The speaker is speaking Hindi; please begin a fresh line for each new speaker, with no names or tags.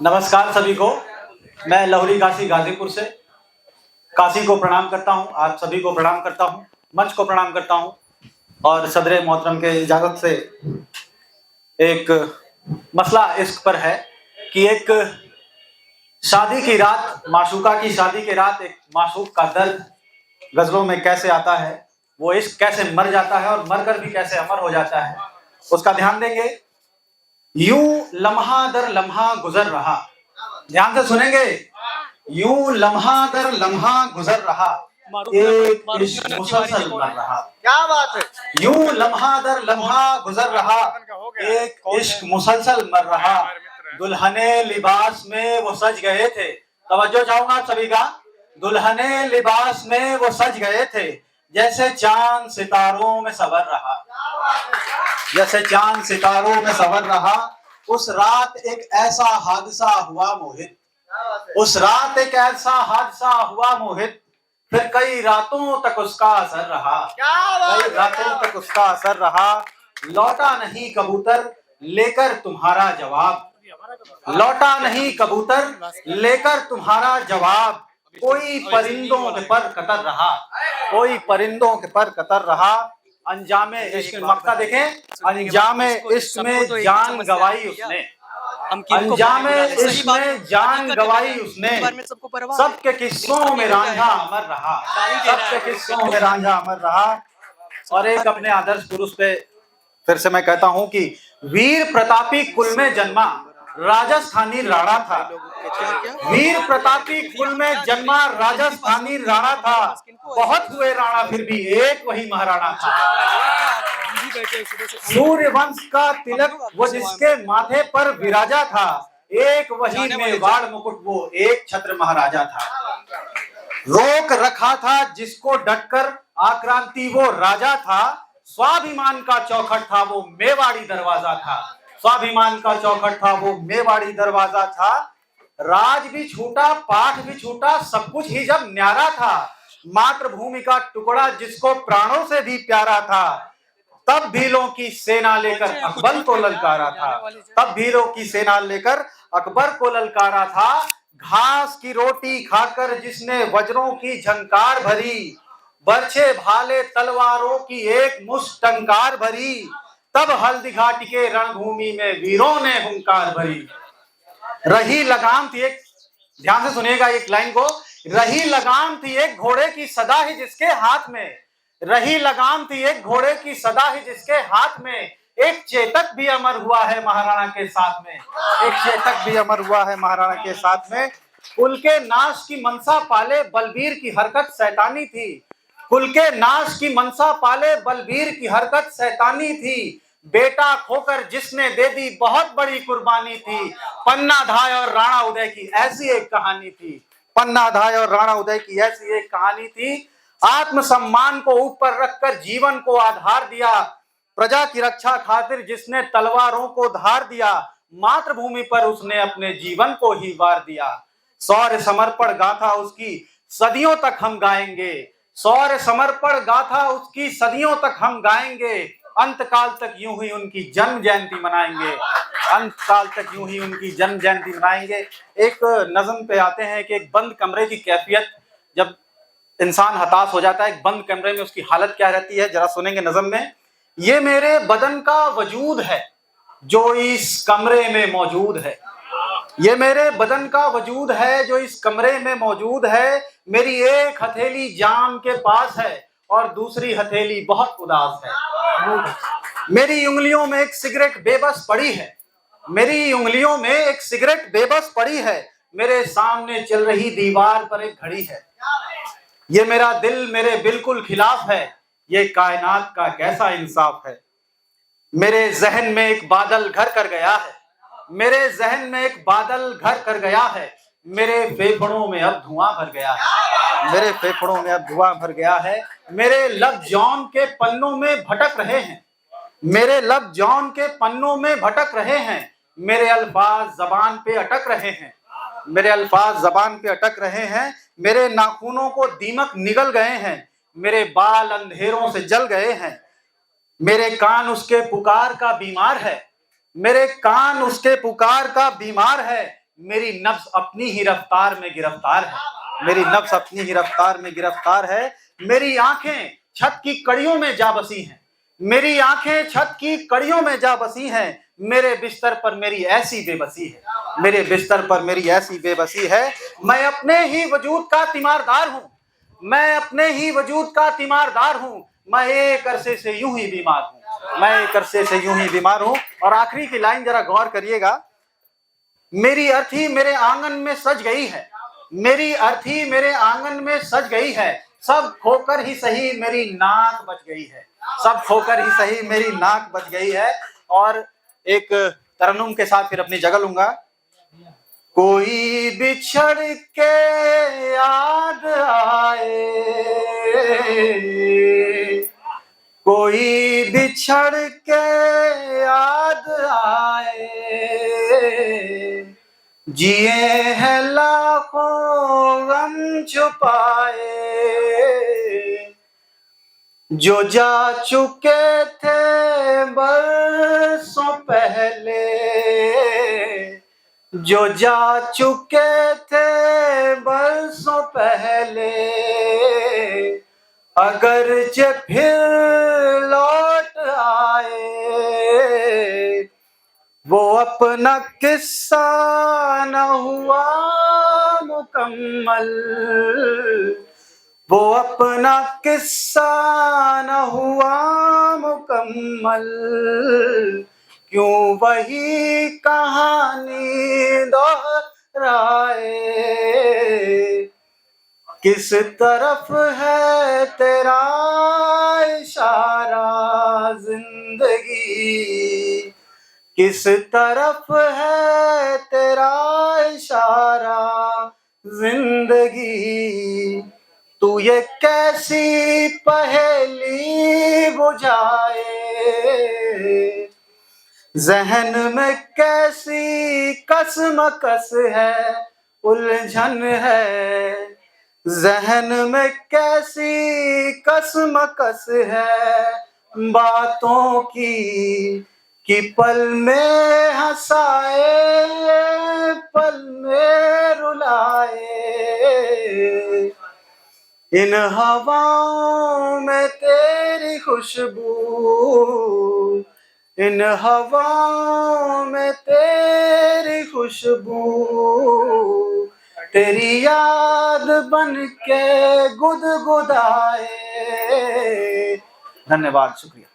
नमस्कार सभी को। मैं लहुरी काशी गाजीपुर से काशी को प्रणाम करता हूं, आप सभी को प्रणाम करता हूं, मंच को प्रणाम करता हूं और सदरे मोहतरम के इजाजत से एक मसला इश्क पर है कि एक शादी की रात, माशूका की शादी की रात, एक माशूक का दर्द गजलों में कैसे आता है, वो इश्क कैसे मर जाता है और मरकर भी कैसे अमर हो जाता है, उसका ध्यान देंगे। यूं लम्हा दर लम्हा गुजर रहा, ध्यान से सुनेंगे। यूं लम्हा दर लम्हा गुजर रहा, एक इश्क मुसलसल मर रहा।
क्या बात है।
यूं लम्हा दर लम्हा गुजर रहा, एक इश्क मुसलसल मर रहा। दुल्हने लिबास में वो सज गए थे, तवज्जो चाहूंगा आप सभी का। दुल्हने लिबास में वो सज गए थे, जैसे चांद सितारों में सवर रहा, जैसे चांद सितारों में सवर रहा। उस रात एक ऐसा हादसा हुआ मोहित, उस रात एक ऐसा हादसा हुआ मोहित, फिर कई रातों तक उसका असर रहा, कई रातों तक उसका असर रहा। लौटा नहीं कबूतर लेकर तुम्हारा जवाब, लौटा नहीं कबूतर लेकर तुम्हारा जवाब। कोई परिंदों के पर कतर रहा, कोई परिंदों के पर कतर रहा। अंजामे इश्क में मक्का देखें, अंजामे इश्क में जान गवाई उसने, अंजामे इश्क में जान गवाई उसने। सबके किस्सों में रांझा अमर रहा, सबके किस्सों में रांझा अमर रहा। और एक अपने आदर्श पुरुष पे फिर से मैं कहता हूं कि वीर प्रतापी कुल में जन्मा राजस्थानी राणा था, वीर प्रतापी कुल में जन्मा राजस्थानी राणा था। बहुत हुए राणा फिर भी एक वही महाराणा था। सूर्य वंश का तिलक वो जिसके माथे पर विराजा था, एक वही मेवाड़ मुकुट वो एक छत्र महाराजा था। रोक रखा था जिसको डटकर आक्रांति वो राजा था, स्वाभिमान का चौखट था वो मेवाड़ी दरवाजा था, स्वाभिमान का चौखट था वो मेवाड़ी दरवाजा था। राज भी छूटा पाठ भी छूटा सब कुछ ही जब न्यारा था, मातृभूमि का टुकड़ा जिसको प्राणों से भी प्यारा था, तब भीलों की सेना लेकर अकबर को ललकारा था, तब भीलों की सेना लेकर अकबर को ललकारा था। घास की रोटी खाकर जिसने वज्रों की झंकार भरी, बरछे भाले तलवारों की एक मुश्त टंकार भरी, तब हल्दी घाटी के रणभूमि में वीरों ने हुंकार भरी। रही लगाम थी एक, ध्यान से सुनिएगा एक लाइन को, रही लगाम थी एक घोड़े की सदा ही जिसके हाथ में, रही लगाम थी एक घोड़े की सदा ही जिसके हाथ में, एक चेतक भी अमर हुआ है महाराणा के साथ में, एक चेतक भी अमर हुआ है महाराणा के साथ में। कुल के नाश की मनसा पाले बलबीर की हरकत शैतानी थी, कुल के नाश की मनसा पाले बलबीर की हरकत शैतानी थी, बेटा खोकर जिसने दे दी बहुत बड़ी कुर्बानी थी। पन्ना धाय और राणा उदय की ऐसी एक कहानी थी, पन्ना धाय और राणा उदय की ऐसी एक कहानी थी। आत्मसम्मान को ऊपर रखकर जीवन को आधार दिया, प्रजा की रक्षा खातिर जिसने तलवारों को धार दिया, मातृभूमि पर उसने अपने जीवन को ही वार दिया। शौर्य समर्पण गाथा उसकी सदियों तक हम गाएंगे, शौर्य समर्पण गाथा उसकी सदियों तक हम गाएंगे, अंतकाल तक यूं ही उनकी जन्म जयंती मनाएंगे, अंतकाल तक यूं ही उनकी जन्म जयंती मनाएंगे। एक नज़म पे आते हैं कि एक बंद कमरे की कैफियत, जब इंसान हताश हो जाता है, एक बंद कमरे में उसकी हालत क्या रहती है, जरा सुनेंगे नज़म में। ये मेरे बदन का वजूद है जो इस कमरे में मौजूद है, ये मेरे बदन का वजूद है जो इस कमरे में मौजूद है। मेरी एक हथेली जाम के पास है और दूसरी हथेली बहुत उदास है। मेरी उंगलियों में एक सिगरेट बेबस पड़ी है, मेरी उंगलियों में एक सिगरेट बेबस पड़ी है, मेरे सामने चल रही दीवार पर एक घड़ी है। ये मेरा दिल मेरे बिल्कुल खिलाफ है, ये कायनात का कैसा इंसाफ है। मेरे जहन में एक बादल घर कर गया है, मेरे जहन में एक बादल घर कर गया है, मेरे फेफड़ों में अब धुआं भर गया है, मेरे फेफड़ों में अब धुआं भर गया है। मेरे लब जौन के पन्नों में भटक रहे हैं, मेरे लब जौन के पन्नों में भटक रहे हैं, मेरे अल्फाज जबान पे अटक रहे हैं, मेरे अल्फाज जबान पे अटक रहे हैं। मेरे नाखूनों को दीमक निगल गए हैं, मेरे बाल अंधेरों से जल गए हैं, मेरे कान उसके पुकार का बीमार है, मेरे कान उसके पुकार का बीमार है, मेरी नफ्स अपनी ही रफ्तार में गिरफ्तार है, मेरी नफ्स अपनी ही रफ्तार में गिरफ्तार है। मेरी आंखें छत की कड़ियों में जा बसी हैं, मेरी आंखें छत की कड़ियों में जा बसी हैं, मेरे बिस्तर पर मेरी ऐसी बेबसी है, मेरे बिस्तर पर मेरी ऐसी बेबसी है। मैं अपने ही वजूद का तीमारदार हूं, मैं अपने ही वजूद का तीमारदार हूं, मैं एक अरसे से यूं ही बीमार हूं, मैं एक अरसे से यूं ही बीमार हूं। और आखिरी की लाइन जरा गौर करिएगा, मेरी अर्थी मेरे आंगन में सज गई है, मेरी अर्थी मेरे आंगन में सज गई है, सब खोकर ही सही मेरी नाक बच गई है, सब खोकर ही सही मेरी नाक बच गई है। और एक तरन्नुम के साथ फिर अपनी जगह लूंगा। कोई बिछड़ के याद आए, कोई बिछड़ के याद आए, जिए हैं लाखों गम छुपाए, जो जा चुके थे बरसों पहले, जो जा चुके थे बरसों पहले, अगर जे फिर लौट आए, वो अपना किस्सा न हुआ मुकम्मल, वो अपना किस्सा न हुआ मुकम्मल, क्यों वही कहानी दोहराए, किस तरफ है तेरा इशारा जिंदगी, किस तरफ है तेरा इशारा जिंदगी, तू ये कैसी पहेली बुझाए, जहन में कैसी कसमकस है उलझन है, जहन में कैसी कसमकस है बातों की, कि पल में हंसाए पल में रुलाए, इन हवाओं में तेरी खुशबू, इन हवाओं में तेरी खुशबू, तेरी याद बन के गुदगुदाए। धन्यवाद, शुक्रिया।